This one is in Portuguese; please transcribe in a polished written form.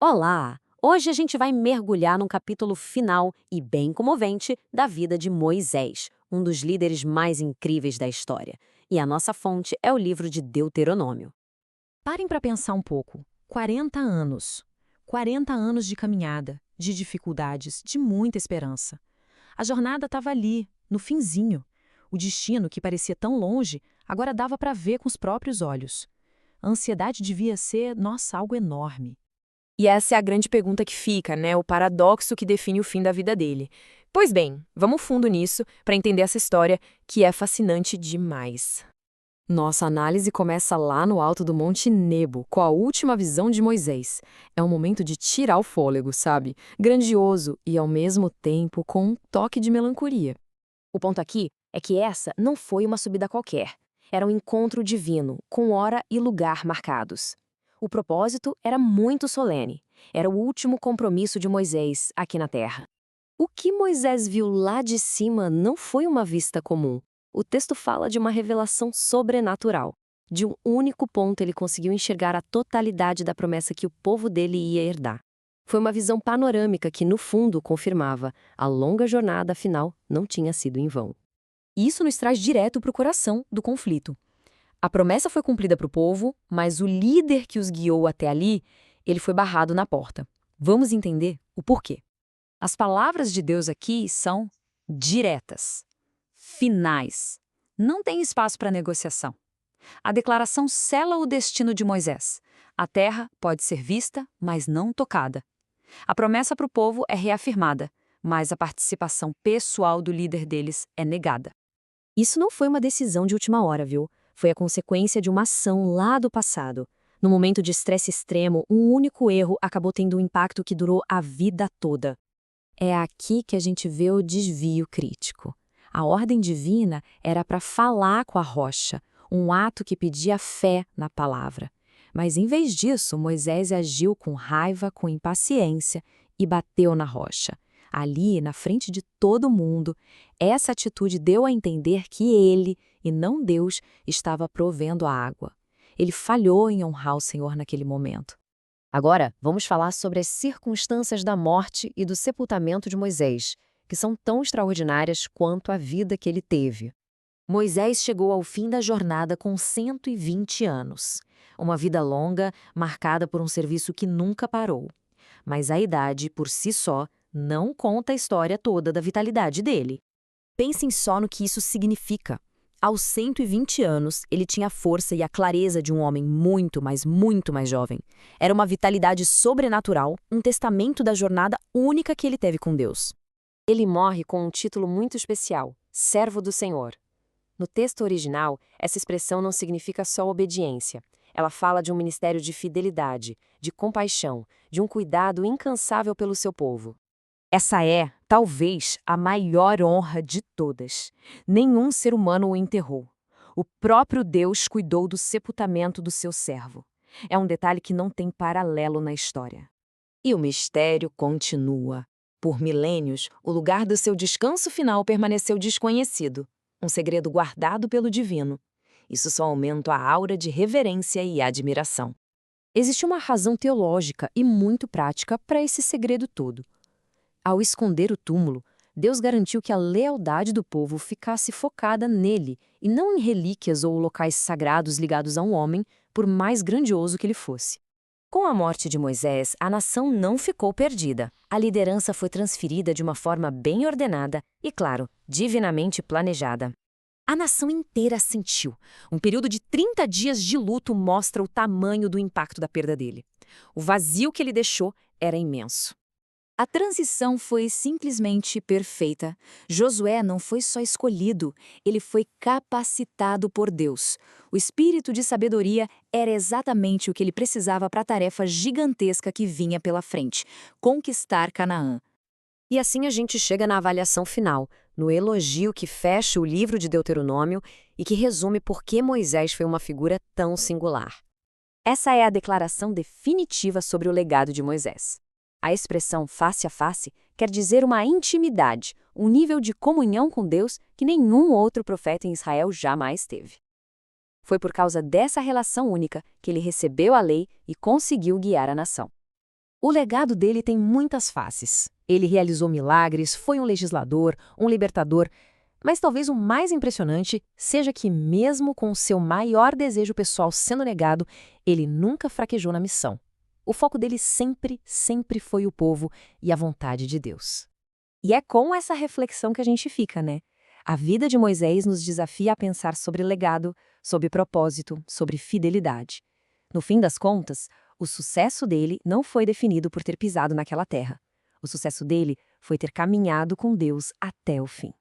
Olá! Hoje a gente vai mergulhar num capítulo final e bem comovente da vida de Moisés, um dos líderes mais incríveis da história. E a nossa fonte é o livro de Deuteronômio. Parem para pensar um pouco. 40 anos. 40 anos de caminhada, de dificuldades, de muita esperança. A jornada estava ali, no finzinho. O destino, que parecia tão longe, agora dava para ver com os próprios olhos. A ansiedade devia ser, nossa, algo enorme. E essa é a grande pergunta que fica, né? O paradoxo que define o fim da vida dele. Pois bem, vamos fundo nisso para entender essa história que é fascinante demais. Nossa análise começa lá no alto do Monte Nebo, com a última visão de Moisés. É um momento de tirar o fôlego, sabe? Grandioso e, ao mesmo tempo, com um toque de melancolia. O ponto aqui é que essa não foi uma subida qualquer. Era um encontro divino, com hora e lugar marcados. O propósito era muito solene. Era o último compromisso de Moisés aqui na terra. O que Moisés viu lá de cima não foi uma vista comum. O texto fala de uma revelação sobrenatural. De um único ponto ele conseguiu enxergar a totalidade da promessa que o povo dele ia herdar. Foi uma visão panorâmica que, no fundo, confirmava a longa jornada, afinal, não tinha sido em vão. E isso nos traz direto para o coração do conflito. A promessa foi cumprida para o povo, mas o líder que os guiou até ali, ele foi barrado na porta. Vamos entender o porquê. As palavras de Deus aqui são diretas, finais. Não tem espaço para negociação. A declaração sela o destino de Moisés. A terra pode ser vista, mas não tocada. A promessa para o povo é reafirmada, mas a participação pessoal do líder deles é negada. Isso não foi uma decisão de última hora, viu? Foi a consequência de uma ação lá do passado. No momento de estresse extremo, um único erro acabou tendo um impacto que durou a vida toda. É aqui que a gente vê o desvio crítico. A ordem divina era para falar com a rocha, um ato que pedia fé na palavra. Mas em vez disso, Moisés agiu com raiva, com impaciência e bateu na rocha. Ali, na frente de todo mundo, essa atitude deu a entender que ele, e não Deus, estava provendo a água. Ele falhou em honrar o Senhor naquele momento. Agora, vamos falar sobre as circunstâncias da morte e do sepultamento de Moisés, que são tão extraordinárias quanto a vida que ele teve. Moisés chegou ao fim da jornada com 120 anos. Uma vida longa, marcada por um serviço que nunca parou. Mas a idade, por si só, não conta a história toda da vitalidade dele. Pensem só no que isso significa. Aos 120 anos, ele tinha a força e a clareza de um homem muito, mas muito mais jovem. Era uma vitalidade sobrenatural, um testamento da jornada única que ele teve com Deus. Ele morre com um título muito especial, Servo do Senhor. No texto original, essa expressão não significa só obediência. Ela fala de um ministério de fidelidade, de compaixão, de um cuidado incansável pelo seu povo. Essa é, talvez, a maior honra de todas. Nenhum ser humano o enterrou. O próprio Deus cuidou do sepultamento do seu servo. É um detalhe que não tem paralelo na história. E o mistério continua. Por milênios, o lugar do seu descanso final permaneceu desconhecido. Um segredo guardado pelo divino. Isso só aumenta a aura de reverência e admiração. Existe uma razão teológica e muito prática para esse segredo todo. Ao esconder o túmulo, Deus garantiu que a lealdade do povo ficasse focada nele e não em relíquias ou locais sagrados ligados a um homem, por mais grandioso que ele fosse. Com a morte de Moisés, a nação não ficou perdida. A liderança foi transferida de uma forma bem ordenada e, claro, divinamente planejada. A nação inteira sentiu. Um período de 30 dias de luto mostra o tamanho do impacto da perda dele. O vazio que ele deixou era imenso. A transição foi simplesmente perfeita. Josué não foi só escolhido, ele foi capacitado por Deus. O espírito de sabedoria era exatamente o que ele precisava para a tarefa gigantesca que vinha pela frente, conquistar Canaã. E assim a gente chega na avaliação final, no elogio que fecha o livro de Deuteronômio e que resume por que Moisés foi uma figura tão singular. Essa é a declaração definitiva sobre o legado de Moisés. A expressão face a face quer dizer uma intimidade, um nível de comunhão com Deus que nenhum outro profeta em Israel jamais teve. Foi por causa dessa relação única que ele recebeu a lei e conseguiu guiar a nação. O legado dele tem muitas faces. Ele realizou milagres, foi um legislador, um libertador, mas talvez o mais impressionante seja que, mesmo com o seu maior desejo pessoal sendo negado, ele nunca fraquejou na missão. O foco dele sempre, sempre foi o povo e a vontade de Deus. E é com essa reflexão que a gente fica, né? A vida de Moisés nos desafia a pensar sobre legado, sobre propósito, sobre fidelidade. No fim das contas, o sucesso dele não foi definido por ter pisado naquela terra. O sucesso dele foi ter caminhado com Deus até o fim.